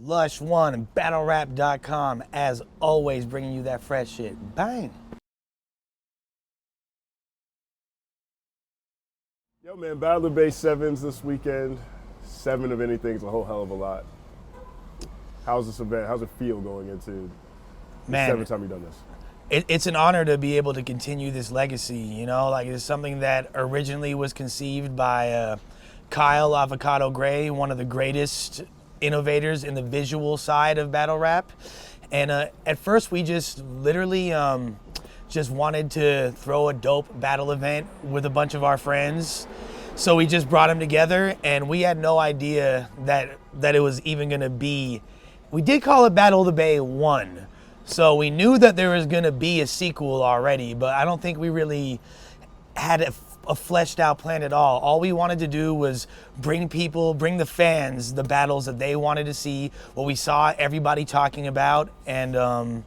Lush One and BattleRap.com, as always, bringing you that fresh shit. Bang. Yo, man, BOTB7's this weekend. 7 of anything is a whole hell of a lot. How's this event? How's it feel going into the 7th time you've done this? It's an honor to be able to continue this legacy, you know? Like, it's something that originally was conceived by Kyle Avocado Gray, one of the greatest innovators in the visual side of battle rap. And at first we just literally just wanted to throw a dope battle event with a bunch of our friends. So we just brought them together, and we had no idea that it was even gonna be, we did call it Battle of the Bay 1. So we knew that there was gonna be a sequel already, but I don't think we really had a fleshed out plan at all. All we wanted to do was bring the fans, the battles that they wanted to see, what we saw everybody talking about, and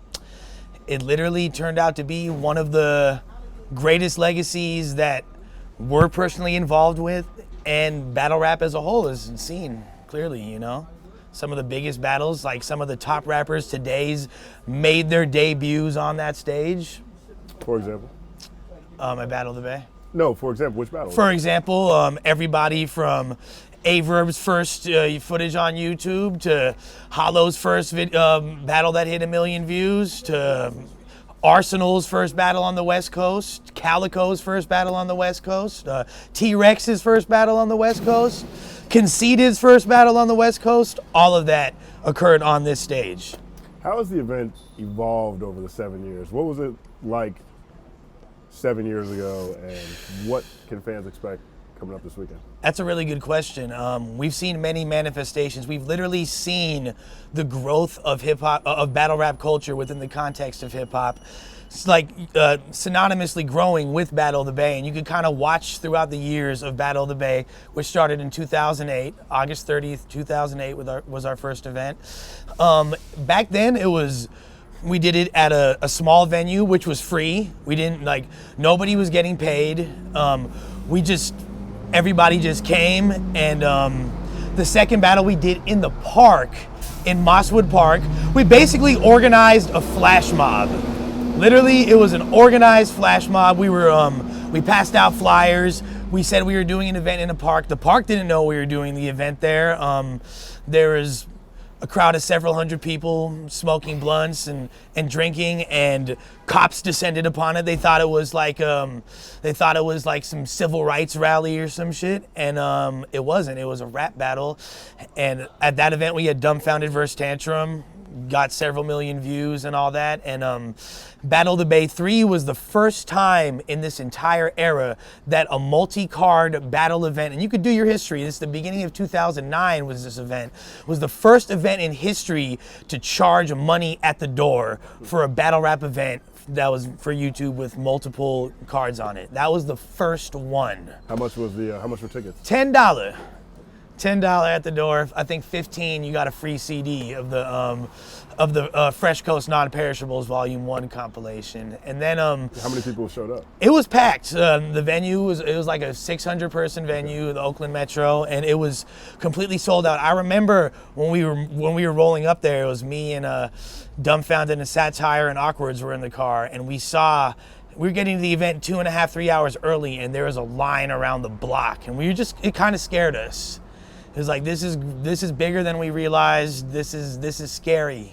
it literally turned out to be one of the greatest legacies that we're personally involved with, and battle rap as a whole is seen clearly, you know? Some of the biggest battles, like some of the top rappers today's made their debuts on that stage. For example? At Battle of the Bay. No, for example, which battle? For example, everybody from Averb's first footage on YouTube to Hollow's first battle that hit 1 million views to Arsenal's first battle on the West Coast, Calico's first battle on the West Coast, T-Rex's first battle on the West Coast, Conceited's first battle on the West Coast. All of that occurred on this stage. How has the event evolved over the 7 years? What was it like 7 years ago, and what can fans expect coming up this weekend? That's a really good question. We've seen many manifestations. We've literally seen the growth of hip hop, of battle rap culture within the context of hip hop. It's like synonymously growing with Battle of the Bay, and you could kind of watch throughout the years of Battle of the Bay, which started in 2008, August 30th, 2008 was our first event. Back then we did it at a small venue, which was free. We didn't, nobody was getting paid. Everybody just came, and the second battle we did in the park, in Mosswood Park. We basically organized a flash mob. Literally, it was an organized flash mob. We passed out flyers. We said we were doing an event in a park. The park didn't know we were doing the event there. There was a crowd of several hundred people smoking blunts and drinking, and cops descended upon it. They thought it was like some civil rights rally or some shit, and it wasn't. It was a rap battle, and at that event we had Dumbfounded vs. Tantrum, got several million views and all that, and Battle of the Bay 3 was the first time in this entire era that a multi-card battle event, and you could do your history, this is the beginning of 2009 was this event, was the first event in history to charge money at the door for a battle rap event that was for YouTube with multiple cards on it. That was the first one. How much were tickets? $10 at the door. I think $15 you got a free CD of the Fresh Coast Non-Perishables Volume 1 compilation. And then how many people showed up? It was packed. The venue was like a 600 person venue, the Oakland Metro, and it was completely sold out. I remember when we were rolling up there, it was me and Dumbfounded and Satire and Awkwards were in the car, and we were getting to the event 2.5, 3 hours early, and there was a line around the block, and it kind of scared us. It was like, this is bigger than we realized. This is scary.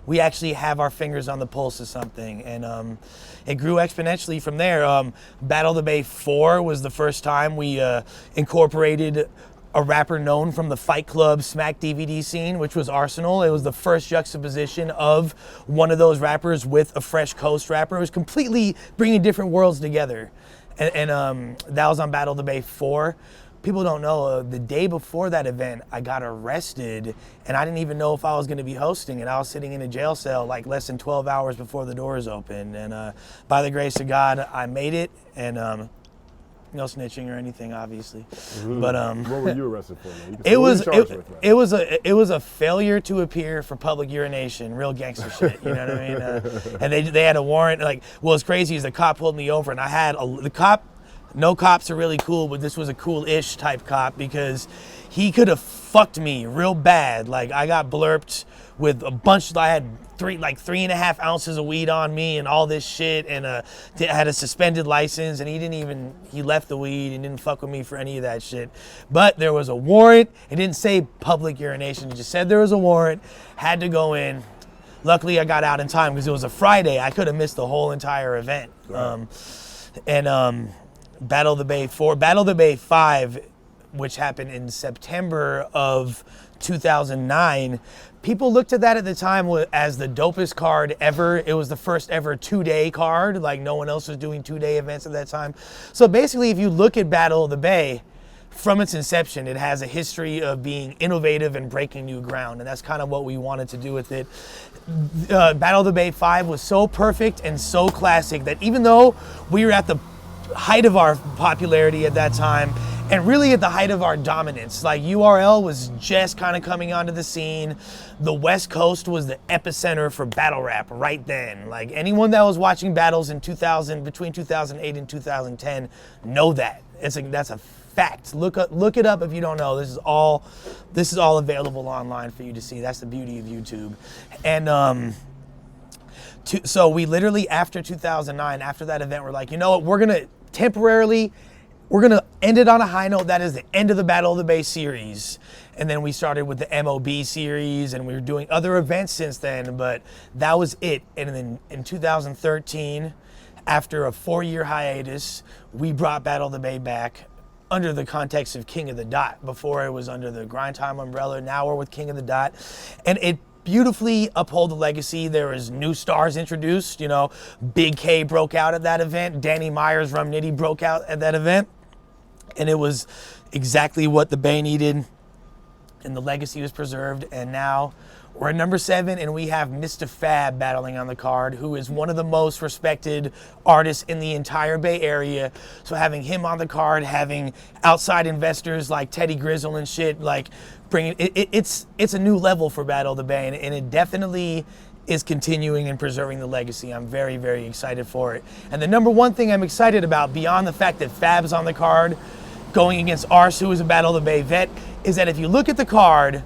We actually have our fingers on the pulse of something, and it grew exponentially from there. Battle of the Bay 4 was the first time we incorporated a rapper known from the Fight Club Smack DVD scene, which was Arsenal. It was the first juxtaposition of one of those rappers with a Fresh Coast rapper. It was completely bringing different worlds together, and that was on Battle of the Bay 4. People don't know, the day before that event, I got arrested, and I didn't even know if I was gonna be hosting, and I was sitting in a jail cell like less than 12 hours before the doors opened, and by the grace of God, I made it, and no snitching or anything, obviously. Mm-hmm. But what were you arrested for? It was a failure to appear for public urination, real gangster shit. You know what I mean? And they had a warrant. What's crazy is the cop pulled me over, and I had the cop. No cops are really cool, but this was a cool-ish type cop because he could have fucked me real bad. Like, I got blurped with a bunch. I had 3.5 ounces of weed on me and all this shit, and I had a suspended license, and he left the weed and didn't fuck with me for any of that shit. But there was a warrant. It didn't say public urination. It just said there was a warrant. Had to go in. Luckily, I got out in time because it was a Friday. I could have missed the whole entire event. Right. Battle of the Bay 4, Battle of the Bay 5, which happened in September of 2009. People looked at that at the time as the dopest card ever. It was the first ever 2-day card. Like, no one else was doing 2-day events at that time. So basically, if you look at Battle of the Bay, from its inception, it has a history of being innovative and breaking new ground, and that's kind of what we wanted to do with it. Battle of the Bay 5 was so perfect and so classic that even though we were at the height of our popularity at that time, and really at the height of our dominance, like URL was just kind of coming onto the scene. The West Coast was the epicenter for battle rap right then. Like, anyone that was watching battles in between 2008 and 2010 know that. That's a fact. Look it up if you don't know. This is all available online for you to see. That's the beauty of YouTube. And so we literally, after 2009, after that event, we're like, you know what, we're gonna end it on a high note. That is the end of the Battle of the Bay series. And then we started with the MOB series, and we were doing other events since then, but that was it. And then in 2013, after a 4-year hiatus, we brought Battle of the Bay back under the context of King of the Dot. Before, it was under the Grind Time umbrella. Now we're with King of the Dot. And it beautifully uphold the legacy. There was new stars introduced. You know, Big K broke out at that event. Danny Myers, Rum Nitty broke out at that event. And it was exactly what the Bay needed. And the legacy was preserved. And now we're at number 7, and we have Mr. Fab battling on the card, who is one of the most respected artists in the entire Bay Area. So having him on the card, having outside investors like Teddy Grizzle and shit, like bringing it's a new level for Battle of the Bay, and it definitely is continuing and preserving the legacy. I'm very, very excited for it. And the number one thing I'm excited about, beyond the fact that Fab's on the card, going against Ars, who is a Battle of the Bay vet, is that if you look at the card,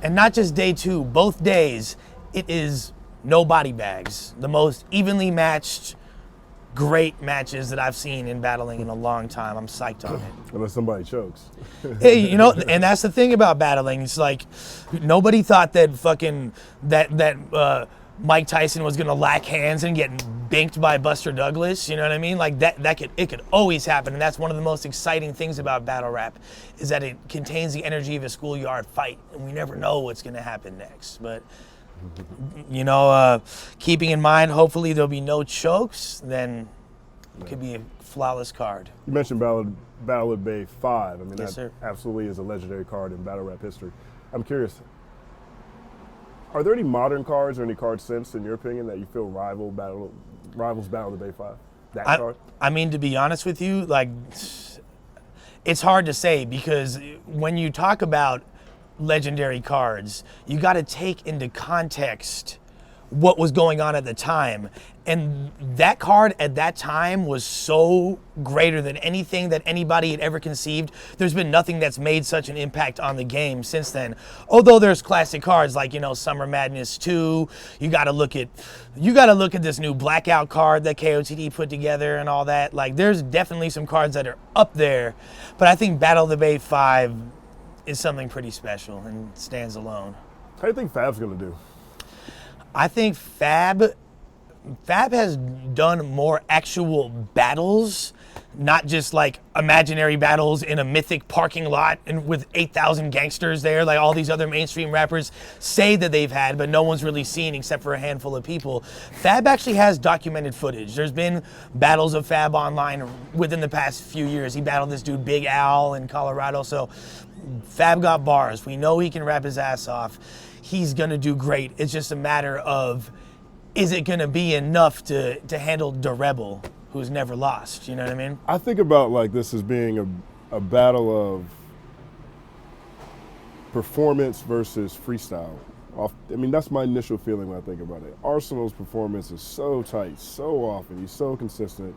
and not just day 2, both days, it is no body bags. The most evenly matched, great matches that I've seen in battling in a long time. I'm psyched on it. Unless somebody chokes. Hey, you know, and that's the thing about battling. It's like, nobody thought that Mike Tyson was gonna lack hands and get banked by Buster Douglas. You know what I mean? Like it could always happen, and that's one of the most exciting things about battle rap, is that it contains the energy of a schoolyard fight, and we never know what's gonna happen next. But you know, keeping in mind, hopefully there'll be no chokes, then it could be a flawless card. You mentioned Battle of Bay 5. I mean, Yes, that sir. absolutely is a legendary card in battle rap history. I'm curious, are there any modern cards or any cards since, in your opinion, that you feel rivals Battle of the Bay 5? That card? I mean, to be honest with you, like, it's hard to say, because when you talk about legendary cards, you got to take into context what was going on at the time. And that card at that time was so greater than anything that anybody had ever conceived. There's been nothing that's made such an impact on the game since then. Although there's classic cards like, you know, Summer Madness 2. You got to look at this new Blackout card that KOTD put together and all that. Like, there's definitely some cards that are up there, but I think Battle of the Bay 5 is something pretty special and stands alone. How do you think Fab's going to do? I think Fab has done more actual battles, not just like imaginary battles in a mythic parking lot and with 8,000 gangsters there, like all these other mainstream rappers say that they've had, but no one's really seen except for a handful of people. Fab actually has documented footage. There's been battles of Fab online within the past few years. He battled this dude Big Al in Colorado, so Fab got bars. We know he can rap his ass off. He's gonna do great. It's just a matter of, is it gonna be enough to handle the Rebel, who's never lost? You know what I mean? I think about like this as being a battle of performance versus freestyle. I mean, that's my initial feeling when I think about it. Arsenal's performance is so tight, so often. He's so consistent.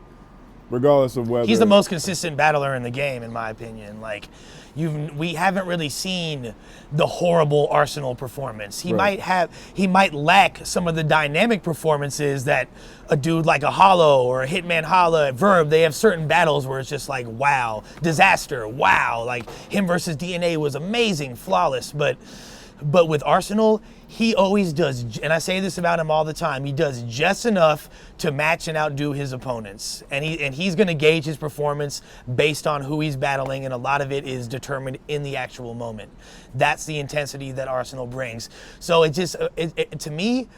Regardless of whether he's the most consistent battler in the game, in my opinion. Like, we haven't really seen the horrible Arsenal performance. He might lack some of the dynamic performances that a dude like a Hollow or a Hitman Holla at Verb, they have certain battles where it's just like, wow, disaster, wow. Like, him versus DNA was amazing, flawless, but with Arsenal, he always does, and I say this about him all the time, he does just enough to match and outdo his opponents. And he's going to gauge his performance based on who he's battling, and a lot of it is determined in the actual moment. That's the intensity that Arsenal brings. So it just, to me,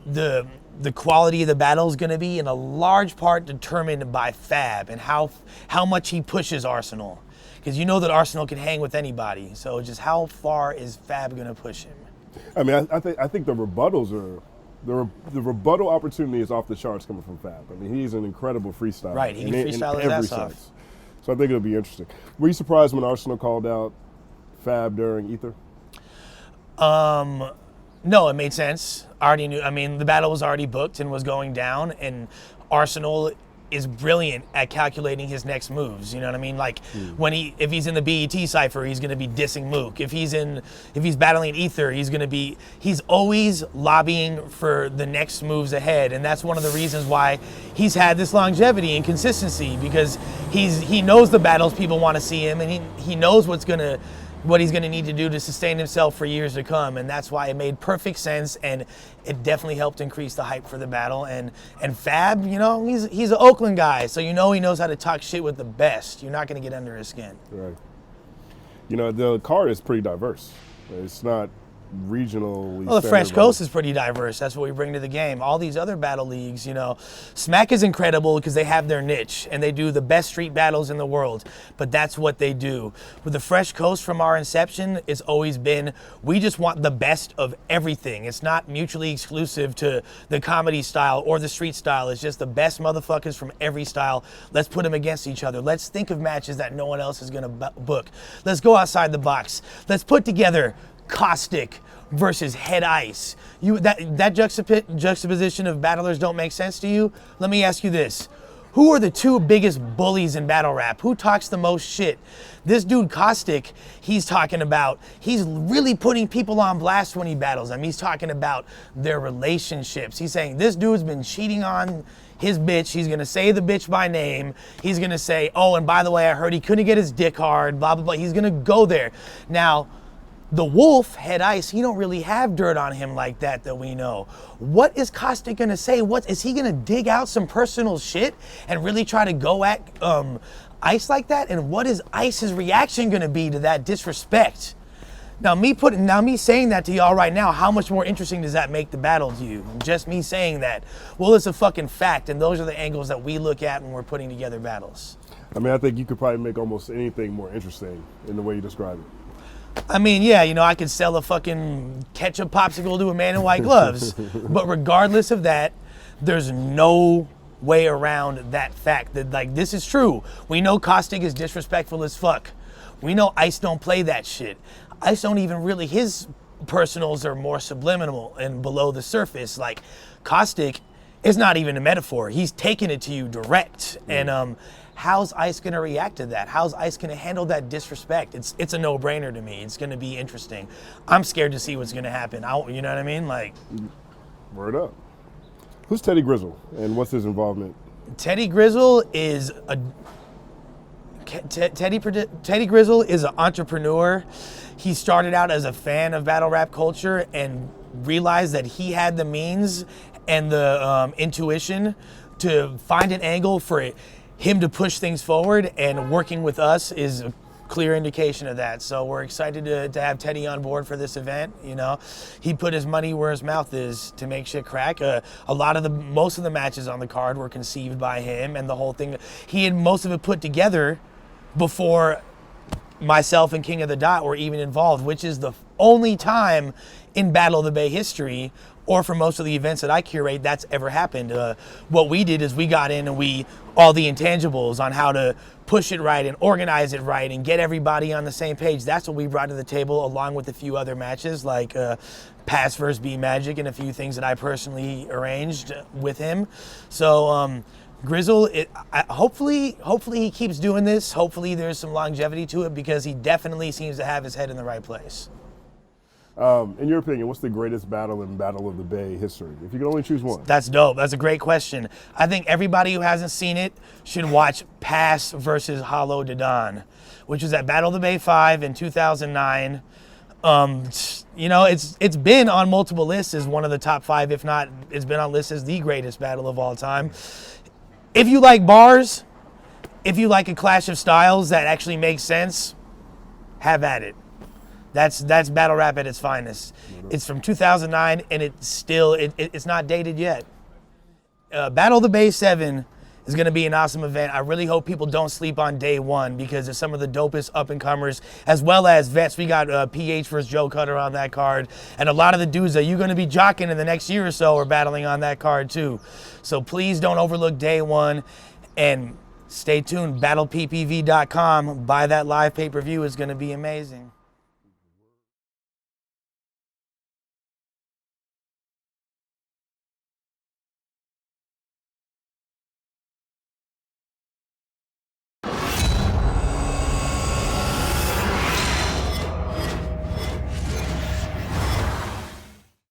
the quality of the battle is going to be in a large part determined by Fab and how much he pushes Arsenal. Because you know that Arsenal can hang with anybody. So just how far is Fab going to push him? I mean, I think the rebuttals are the rebuttal opportunity is off the charts coming from Fab. I mean, he's an incredible freestyler. Right, he can freestyle his ass off. So I think it'll be interesting. Were you surprised when Arsenal called out Fab during Ether? No, it made sense. I already knew. I mean, the battle was already booked and was going down, and Arsenal is brilliant at calculating his next moves. You know what I mean? Like if he's in the BET cipher, he's going to be dissing Mook. If he's battling Ether, he's always lobbying for the next moves ahead. And that's one of the reasons why he's had this longevity and consistency, because he knows the battles people want to see him, and he knows what he's going to need to do to sustain himself for years to come. And that's why it made perfect sense, and it definitely helped increase the hype for the battle. And Fab, you know, he's an Oakland guy, so you know he knows how to talk shit with the best. You're not going to get under his skin. Right. You know, the card is pretty diverse. It's not regionally. Well, the Fresh Coast is pretty diverse. That's what we bring to the game. All these other battle leagues, you know, Smack is incredible because they have their niche and they do the best street battles in the world, but that's what they do. With the Fresh Coast, from our inception, it's always been, we just want the best of everything. It's not mutually exclusive to the comedy style or the street style. It's just the best motherfuckers from every style. Let's put them against each other. Let's think of matches that no one else is going to book. Let's go outside the box. Let's put together Caustic versus Head Ice. That juxtaposition of battlers don't make sense to you? Let me ask you this. Who are the two biggest bullies in battle rap? Who talks the most shit? This dude Caustic, he's really putting people on blast when he battles them. He's talking about their relationships. He's saying this dude's been cheating on his bitch. He's gonna say the bitch by name. He's gonna say, oh, and by the way, I heard he couldn't get his dick hard, blah, blah, blah. He's gonna go there. Now, the Wolf, Head Ice, he don't really have dirt on him like that we know. What is Caustic gonna say? Is he gonna dig out some personal shit and really try to go at Ice like that? And what is Ice's reaction gonna be to that disrespect? Now me saying that to y'all right now, how much more interesting does that make the battle to you? Just me saying that. Well, it's a fucking fact, and those are the angles that we look at when we're putting together battles. I mean, I think you could probably make almost anything more interesting in the way you describe it. I mean, yeah, you know, I could sell a fucking ketchup popsicle to a man in white gloves. But regardless of that, there's no way around that fact that, like, this is true. We know Caustic is disrespectful as fuck. We know Ice don't play that shit. Ice don't even really, his personals are more subliminal and below the surface. Like, Caustic is not even a metaphor. He's taking it to you direct. And how's Ice gonna react to that? How's Ice gonna handle that disrespect? It's a no-brainer to me. It's gonna be interesting. I'm scared to see what's gonna happen. You know what I mean? Like, word up. Who's Teddy Grizzle and what's his involvement? Teddy Grizzle is Teddy Grizzle is an entrepreneur. He started out as a fan of battle rap culture and realized that he had the means and the intuition to find an angle for him to push things forward, and working with us is a clear indication of that. So we're excited to have Teddy on board for this event. You know, he put his money where his mouth is to make shit crack. Most of the matches on the card were conceived by him, and the whole thing, he had most of it put together before myself and King of the Dot were even involved, which is the only time in Battle of the Bay history, or for most of the events that I curate, that's ever happened. What we did is we got in and all the intangibles on how to push it right and organize it right and get everybody on the same page. That's what we brought to the table, along with a few other matches like Pass vs. B Magic and a few things that I personally arranged with him. So Grizzle, hopefully he keeps doing this. Hopefully there's some longevity to it because he definitely seems to have his head in the right place. In your opinion, what's the greatest battle in Battle of the Bay history? If you could only choose one. That's dope. That's a great question. I think everybody who hasn't seen it should watch Pass versus Hollow Dodon, which was at Battle of the Bay 5 in 2009. You know, it's been on multiple lists as one of the top 5, if not, it's been on lists as the greatest battle of all time. If you like bars, if you like a clash of styles that actually makes sense, have at it. That's battle rap at its finest. It's from 2009, and it's not dated yet. Battle of the Bay 7 is going to be an awesome event. I really hope people don't sleep on day one because of some of the dopest up-and-comers, as well as vets. We got PH versus Joe Cutter on that card, and a lot of the dudes that you're going to be jocking in the next year or so are battling on that card too. So please don't overlook day one, and stay tuned. BattlePPV.com. Buy that live pay-per-view. Is going to be amazing.